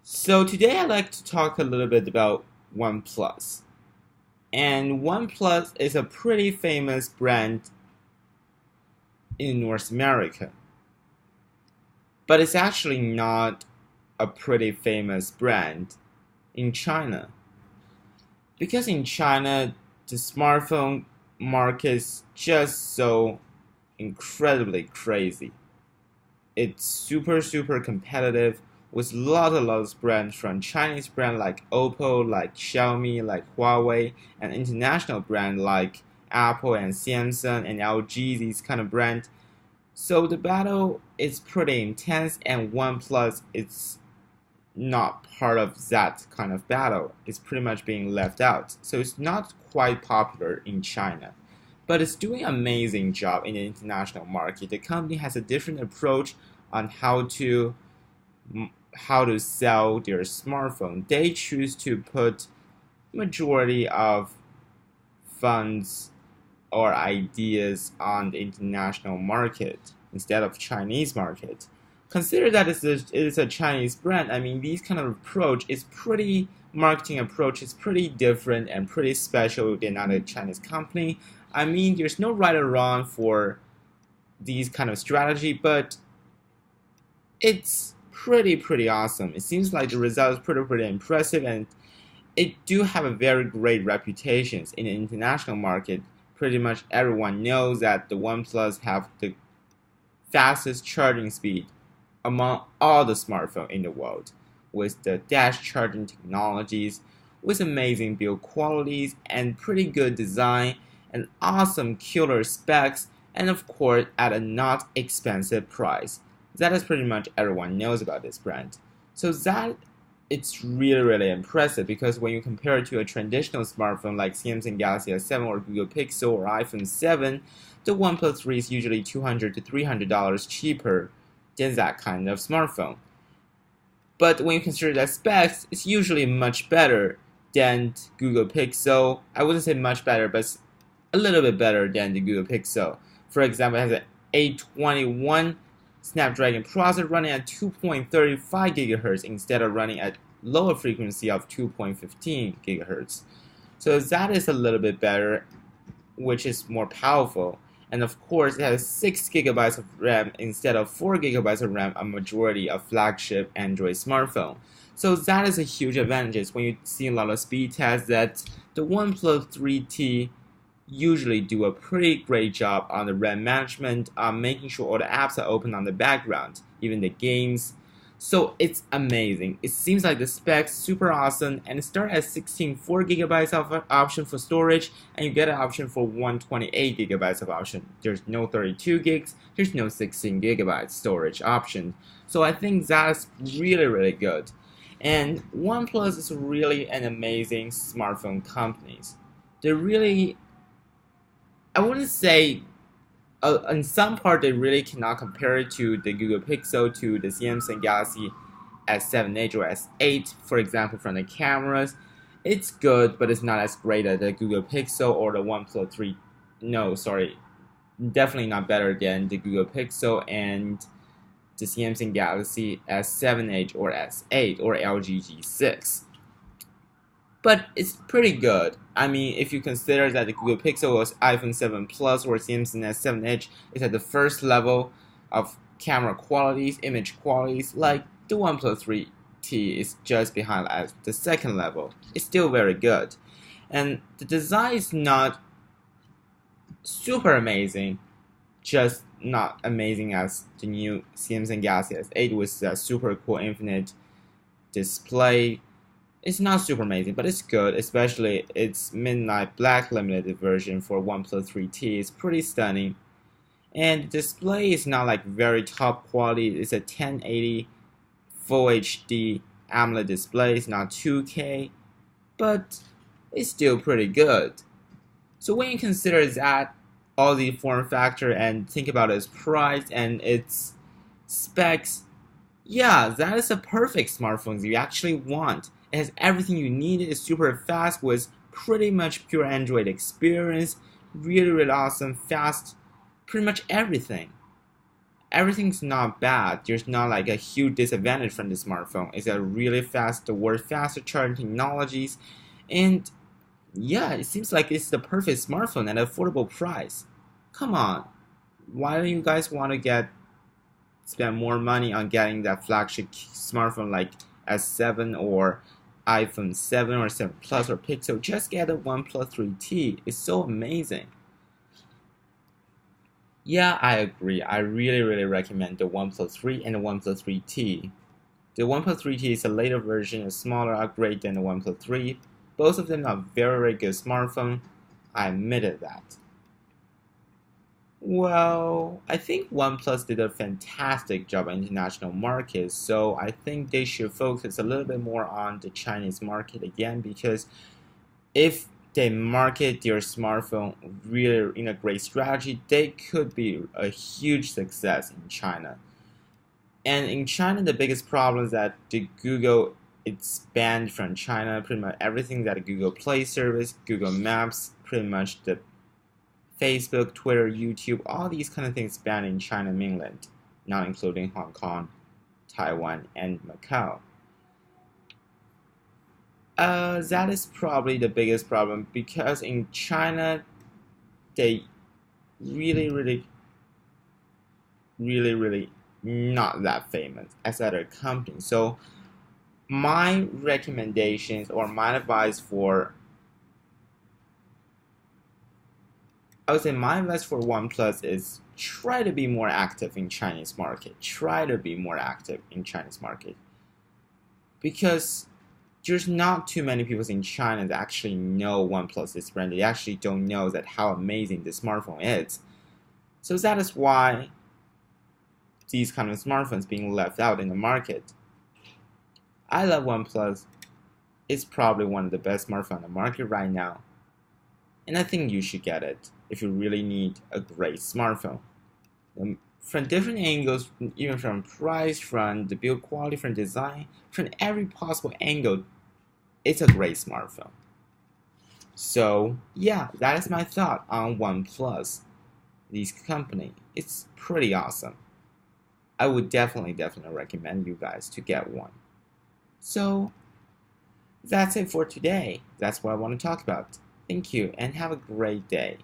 So today I'd like to talk a little bit about OnePlus. And OnePlus is a pretty famous brand in North America, but it's actually not a pretty famous brand in China. Because in China, the smartphone market is just so incredibly crazy. It's super competitive with lots of brands from Chinese brand like Oppo, like Xiaomi, like Huawei, and international brand like Apple and Samsung and LG, these kind of brands. So the battle is pretty intense, and OnePlus is not part of that kind of battle. It's pretty much being left out. So it's not quite popular in China, but it's doing an amazing job in the international market. The company has a different approach on how to sell their smartphone. They choose to put majority of funds or ideas on the international market instead of Chinese market. Consider that it is a Chinese brand. I mean, these kind of approach is pretty marketing approach is pretty different and pretty special than other Chinese company. I mean, there's no right or wrong for these kind of strategy, but it's pretty awesome. It seems like the result is pretty impressive, and it do have a very great reputation in the international market. Pretty much everyone knows that the OnePlus have the fastest charging speed among all the smartphones in the world, with the dash charging technologies, with amazing build qualities and pretty good design and awesome killer specs, and of course at a not expensive price. That is pretty much everyone knows about this brand. So that it's really impressive, because when you compare it to a traditional smartphone like Samsung Galaxy S7 or Google Pixel or iPhone 7, the OnePlus 3 is usually $200 to $300 cheaper than that kind of smartphone. But when you consider the specs, it's usually much better than Google Pixel. I wouldn't say much better, but a little bit better than the Google Pixel. For example, it has an A21 Snapdragon processor running at 2.35 GHz instead of running at lower frequency of 2.15 GHz. So that is a little bit better, which is more powerful. And of course, it has 6 GB of RAM instead of 4 GB of RAM, a majority of flagship Android smartphone. So that is a huge advantage when you see a lot of speed tests that the OnePlus 3T usually do a pretty great job on the RAM management, making sure all the apps are open on the background, even the games. So it's amazing. It seems like the specs super awesome, and it starts at 16 4 GB of option for storage, and you get an option for 128 GB of option. There's no 32 gigs, there's no 16 GB storage option. So I think that's really good. And OnePlus is really an amazing smartphone company. They really, I wouldn't say, in some part they really cannot compare it to the Google Pixel, to the Samsung Galaxy S7 Edge or S8, for example, from the cameras. It's good, but it's not as great as the Google Pixel or the OnePlus 3. No, sorry, definitely not better than the Google Pixel and the Samsung Galaxy S7 Edge or S8 or LG G6. But it's pretty good. I mean, if you consider that the Google Pixel was iPhone 7 Plus or Samsung S7 Edge is at the first level of camera qualities, image qualities, like the OnePlus 3T is just behind at the second level. It's still very good. And the design is not super amazing, just not amazing as the new Samsung Galaxy S8 with a super cool infinite display. It's not super amazing, but it's good, especially its midnight black limited version for OnePlus 3T is pretty stunning. And the display is not like very top quality. It's a 1080 Full HD AMOLED display. It's not 2K, but it's still pretty good. So when you consider that, all the form factor, and think about its price and its specs, yeah, that is a perfect smartphone you actually want. It has everything you need. It's super fast with pretty much pure Android experience. Really awesome, fast, pretty much everything. Everything's not bad. There's not like a huge disadvantage from the smartphone. It's a really fast, the world's fastest charging technologies, and yeah, it seems like it's the perfect smartphone at an affordable price. Come on, why don't you guys want to spend more money on getting that flagship smartphone like S7 or iPhone 7 or 7 Plus or Pixel? Just get a OnePlus 3T. It's so amazing. Yeah, I agree. I really recommend the OnePlus 3 and the OnePlus 3T. The OnePlus 3T is a later version, a smaller upgrade than the OnePlus 3. Both of them are very good smartphones. I admitted that. Well, I think OnePlus did a fantastic job in international markets, so I think they should focus a little bit more on the Chinese market again, because if they market their smartphone really in a great strategy, they could be a huge success in China. And in China, the biggest problem is that the Google it's banned from China. Pretty much everything that Google Play service, Google Maps, pretty much the Facebook, Twitter, YouTube, all these kind of things banned in China mainland, not including Hong Kong, Taiwan, and Macau. That is probably the biggest problem because in China, they really, really not that famous as other companies. So my recommendations or my advice for I would say my advice for OnePlus is try to be more active in Chinese market. Try to be more active in Chinese market because there's not too many people in China that actually know OnePlus is brand. They actually don't know that how amazing the smartphone is. So that is why these kind of smartphones being left out in the market. I love OnePlus. It's probably one of the best smartphones on the market right now. And I think you should get it if you really need a great smartphone. From different angles, even from price, from the build quality, from design, from every possible angle, it's a great smartphone. So yeah, that is my thought on OnePlus. This company, it's pretty awesome. I would definitely recommend you guys to get one. So that's it for today. That's what I want to talk about. Thank you and have a great day.